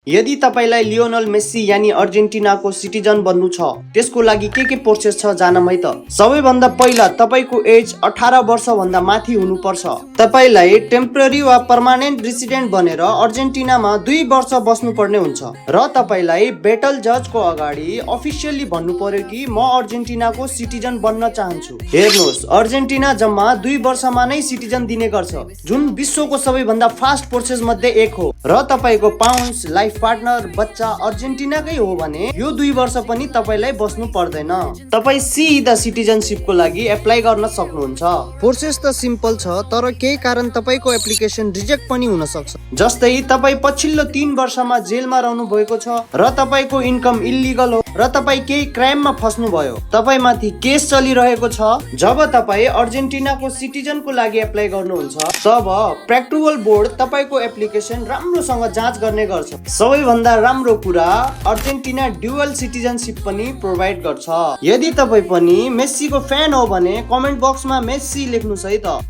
यदि तपाईलाई Lionel Messi यानी अर्जेन्टिनाको सिटिजन बन्नु छ त्यसको लागि के प्रोसेस छ जानम है त। सबैभन्दा पहिला तपाईको एज 18 वर्ष भन्दा माथि हुनुपर्छ। तपाईलाई टेम्पररी वा पर्मानेन्ट रेसिडेन्ट बनेर अर्जेन्टिनामा 2 वर्ष बस्नु पर्ने हुन्छ र तपाईलाई बेटल जजको अगाडि अफिसियली भन्नु पर्यो कि म अर्जेन्टिनाको सिटिजन बन्न चाहन्छु। हेर्नुहोस्, अर्जेन्टिना जम्मा 2 वर्षमा नै सिटिजन दिने गर्छ, जुन विश्वको सबैभन्दा फास्ट प्रोसेस मध्ये एक हो। र तपाईको पाउन्ड्स लाइफ पार्टनर बच्चा अर्जेन्टिनाकै हो भने यो 2 वर्ष पनि तपाईलाई बस्नु पर्दैन। तपाई सिधा सिटिजनशिपको लागि एप्लाई गर्न सक्नुहुन्छ। प्रोसेस त सिम्पल छ, तर केही कारण तपाईको एप्लिकेसन रिजेक्ट पनि हुन सक्छ। जस्तै तपाई पछिल्लो 3 वर्षमा जेलमा रहनु भएको छ र तपाईको इन्कम इल्लिगल हो र तपाई केही क्राइममा फस्नु भयो, तपाईमाथि केस चलिरहेको छ। जब तपाई अर्जेन्टिनाको सिटिजनको लागि एप्लाई गर्नुहुन्छ तब प्र्याक्टिकल बोर्ड तपाईको एप्लिकेसन राम्रोसँग जाँच गर्ने गर्छ। सबैभन्दा राम्रो कुरा, अर्जेन्टिना ड्युअल सिटिजनशिप पनि प्रोभाइड गर्छ। यदि तपाई पनि मेस्सीको फ्यान हो भने कमेन्ट बक्समा मेस्सी लेख्नुस् है त।